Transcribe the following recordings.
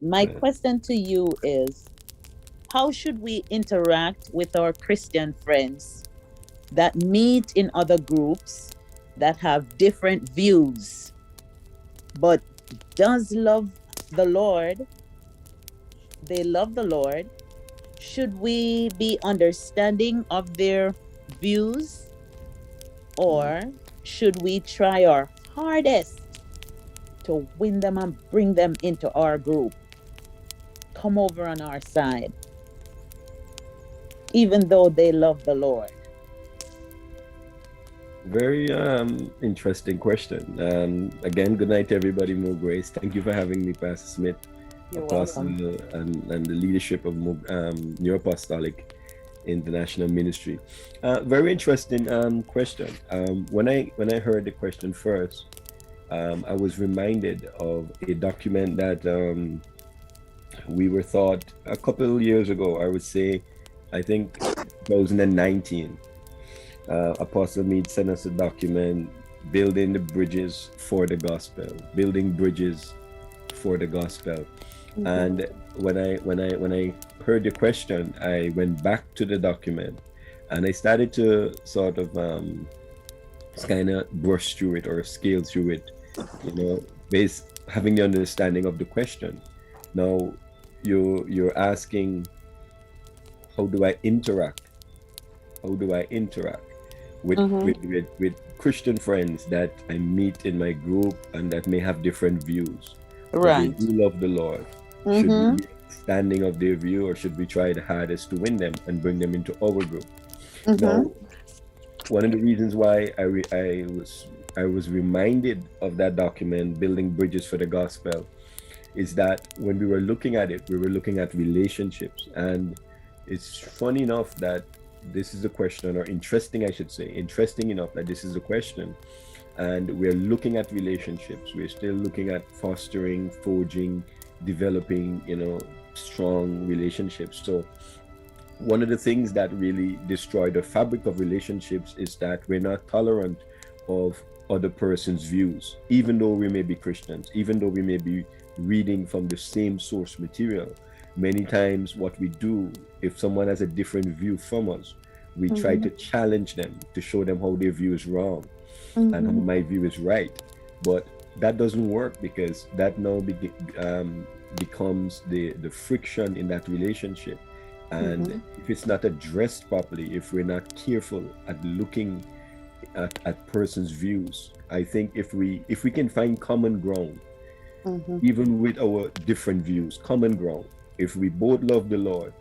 My question to you is, how should we interact with our Christian friends that meet in other groups that have different views but does love the Lord? They love the Lord. Should we be understanding of their views, or should we try our hardest to win them and bring them into our group? Come over on our side, even though they love the Lord. Very interesting question. Again, good night, everybody. More grace. Thank you for having me, Pastor Smith, You're Apostle, welcome. and the leadership of New Apostolic International Ministry. Very interesting question. When I heard the question first, I was reminded of a document that we were taught a couple of years ago. I would say, I think 2019. Apostle Mead sent us a document, building the bridges for the gospel, building bridges for the gospel. And when I heard the question, I went back to the document and I started to sort of kind of brush through it or scale through it, based having the understanding of the question. Now you're asking, how do I interact? How do I interact with, Mm-hmm. with Christian friends that I meet in my group and that may have different views, but they Right. do love the Lord? Should we Mm-hmm. be standing of their view, or should we try the hardest to win them and bring them into our group? Mm-hmm. Now, one of the reasons why I was reminded of that document, building bridges for the gospel, is that when we were looking at it, we were looking at relationships. And it's funny enough that this is a question, or interesting, I should say, interesting enough that this is a question. And we're looking at relationships. We're still looking at fostering, forging, developing, strong relationships. So one of the things that really destroy the fabric of relationships is that we're not tolerant of other person's views, even though we may be Christians, even though we may be reading from the same source material. Many times what we do, if someone has a different view from us, we try Mm-hmm. to challenge them to show them how their view is wrong and how Mm-hmm. my view is right. But that doesn't work, because that now becomes the friction in that relationship. And Mm-hmm. if it's not addressed properly, if we're not careful at looking at person's views, I think if we can find common ground, Mm-hmm. even with our different views, common ground, if we both love the Lord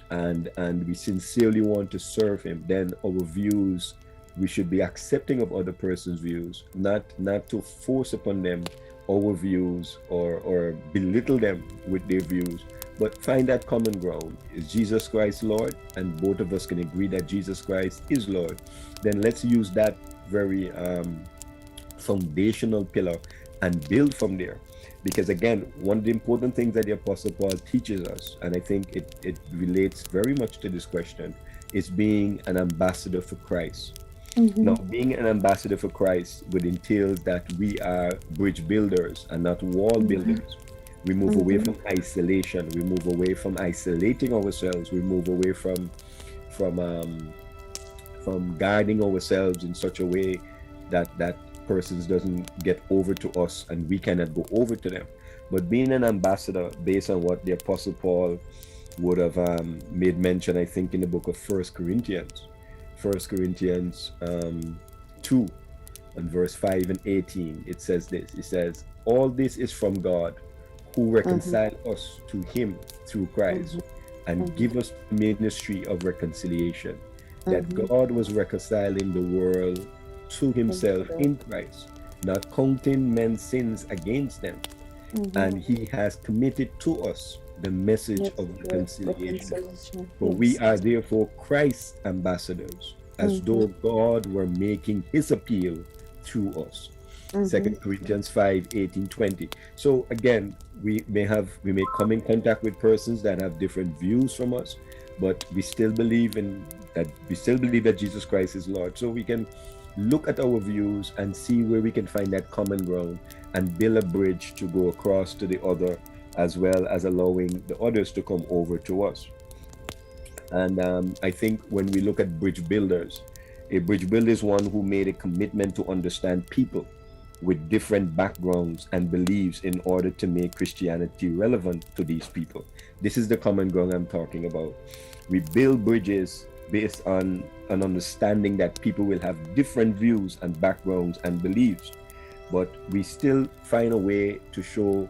and we sincerely want to serve him, then our views, we should be accepting of other person's views, not to force upon them our views, or belittle them with their views, but find that common ground. Is Jesus Christ Lord? And both of us can agree that Jesus Christ is Lord. Then let's use that very foundational pillar and build from there. Because again, one of the important things that the Apostle Paul teaches us, and I think it relates very much to this question, is being an ambassador for Christ. Now, Mm-hmm. being an ambassador for Christ would entail that we are bridge builders and not wall Mm-hmm. builders. We move away Mm-hmm. from isolation. We move away from isolating ourselves. We move away from from guarding ourselves in such a way that persons doesn't get over to us and we cannot go over to them. But being an ambassador, based on what the Apostle Paul would have made mention, I think, in the book of First Corinthians 2 and verse 5 and 18, it says this. It says, all this is from God, who Mm-hmm. reconciled us to him through Christ and Mm-hmm. give us the ministry of reconciliation, that Mm-hmm. God was reconciling the world to himself in Christ, not counting men's sins against them. Mm-hmm. And he has committed to us the message Yes, of the reconciliation. reconciliation. For we Yes. are therefore Christ's ambassadors, as Mm-hmm. though God were making his appeal through us. Mm-hmm. 2 Corinthians 5:18-20. So again, we may come in contact with persons that have different views from us, but we still believe that Jesus Christ is Lord. So we can look at our views and see where we can find that common ground and build a bridge to go across to the other as well as allowing the others to come over to us. And I think when we look at bridge builders, a bridge builder is one who made a commitment to understand people with different backgrounds and beliefs in order to make Christianity relevant to these people. This is the common ground I'm talking about. We build bridges based on an understanding that people will have different views and backgrounds and beliefs, but we still find a way to show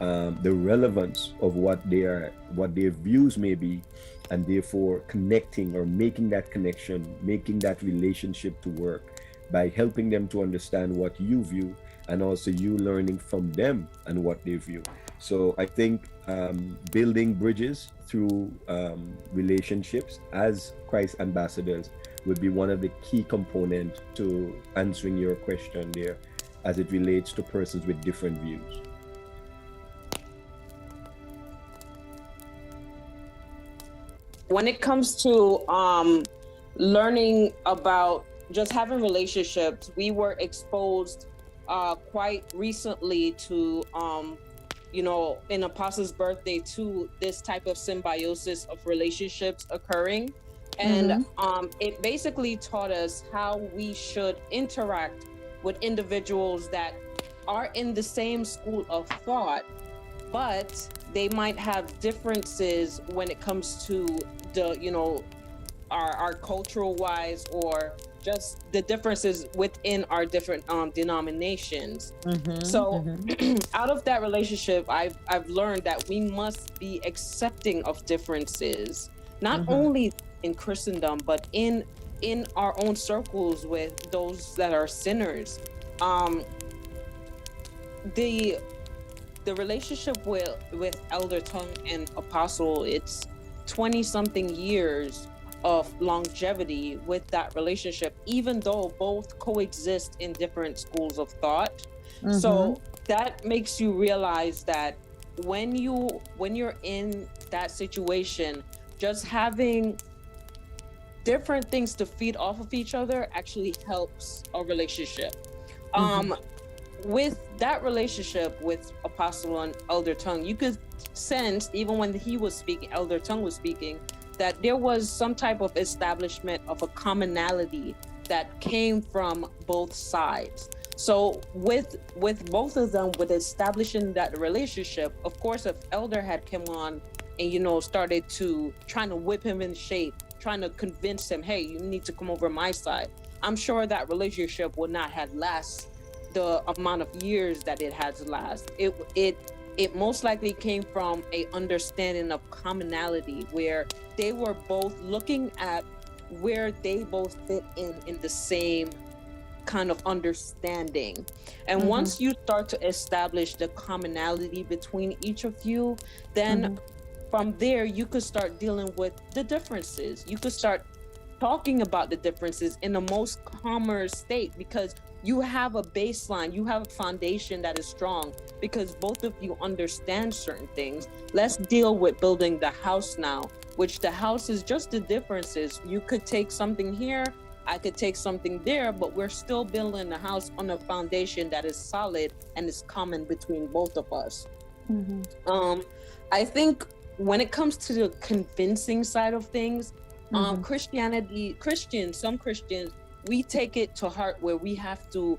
the relevance of what their views may be, and therefore connecting or making that connection, making that relationship to work by helping them to understand what you view, and also you learning from them and what they view. So I think building bridges through relationships as Christ ambassadors would be one of the key components to answering your question there, as it relates to persons with different views. When it comes to learning about just having relationships, we were exposed quite recently to in Apostle's birthday, to this type of symbiosis of relationships occurring. And it basically taught us how we should interact with individuals that are in the same school of thought, but they might have differences when it comes to the our cultural wise, or just the differences within our different denominations. So out of that relationship, I've learned that we must be accepting of differences, not only in Christendom, but in our own circles with those that are sinners. The the relationship with Elder Tongue and Apostle, it's 20 something years of longevity with that relationship, even though both coexist in different schools of thought. So that makes you realize that when you're in that situation, just having different things to feed off of each other actually helps a relationship. With that relationship with Apostle and Elder Tongue, you could sense, even when he was speaking, Elder Tongue was speaking, that there was some type of establishment of a commonality that came from both sides. So with both of them, with establishing that relationship, of course, if Elder had come on and started to trying to whip him in shape, trying to convince him, hey, you need to come over my side, I'm sure that relationship would not have lasted the amount of years that it has last. It most likely came from a understanding of commonality, where they were both looking at where they both fit in the same kind of understanding. And once you start to establish the commonality between each of you, then from there you could start dealing with the differences. You could start talking about the differences in the most calmer state, because you have a baseline, you have a foundation that is strong, because both of you understand certain things. Let's deal with building the house now, which the house is just the differences. You could take something here, I could take something there, but we're still building the house on a foundation that is solid and is common between both of us. I think when it comes to the convincing side of things, some Christians, we take it to heart where we have to,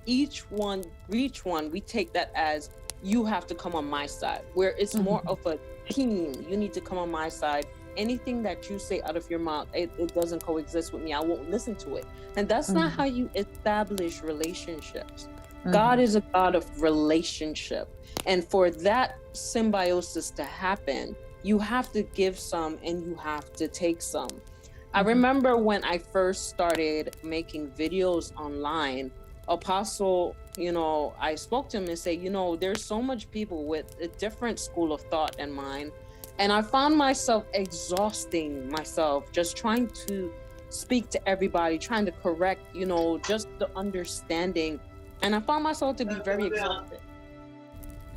each one, we take that as, you have to come on my side, where it's more of a team. You need to come on my side. Anything that you say out of your mouth, it doesn't coexist with me. I won't listen to it. And that's not how you establish relationships. God is a God of relationship. And for that symbiosis to happen, you have to give some and you have to take some. I remember when I first started making videos online, Apostle, I spoke to him and said, there's so much people with a different school of thought than mine. And I found myself exhausting myself, just trying to speak to everybody, trying to correct, just the understanding. And I found myself to be very exhausted,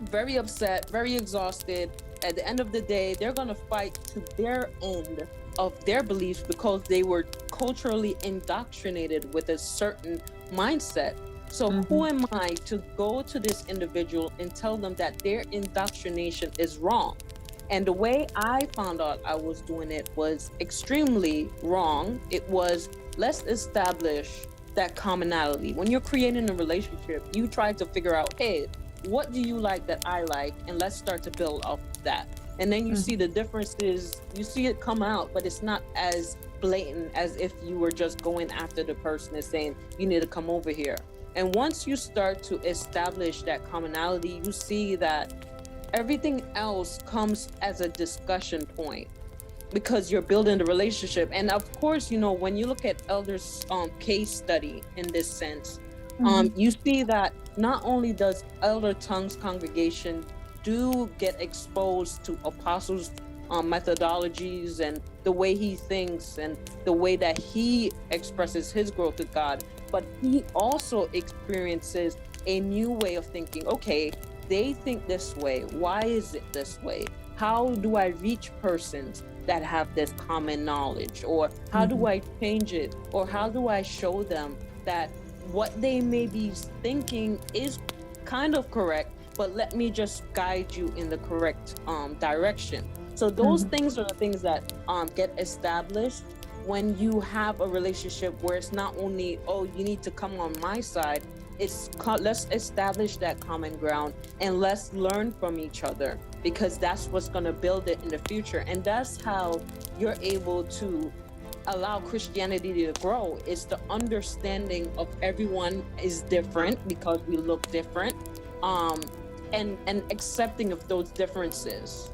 very upset, very exhausted. At the end of the day, they're going to fight to their end of their beliefs because they were culturally indoctrinated with a certain mindset. So who Mhm. am I to go to this individual and tell them that their indoctrination is wrong? And the way I found out I was doing it was extremely wrong. It was, let's establish that commonality. When you're creating a relationship, you try to figure out, hey, what do you like that I like? And let's start to build off of that. And then you see Mhm. the differences, you see it come out, but it's not as blatant as if you were just going after the person and saying, you need to come over here. And once you start to establish that commonality, you see that everything else comes as a discussion point because you're building the relationship. And of course, when you look at elders case study in this sense, Mhm. you see that not only does Elder Tongue's congregation do get exposed to apostles methodologies and the way he thinks and the way that he expresses his growth to God, but he also experiences a new way of thinking. Okay, they think this way, why is it this way? How do I reach persons that have this common knowledge? Or how do Mhm. I change it? Or how do I show them that what they may be thinking is kind of correct, but let me just guide you in the correct direction. So those Mhm. things are the things that get established when you have a relationship where it's not only, oh, you need to come on my side. Let's establish that common ground and let's learn from each other, because that's what's going to build it in the future. And that's how you're able to allow Christianity to grow. It's the understanding of everyone is different because we look different, um, and accepting of those differences.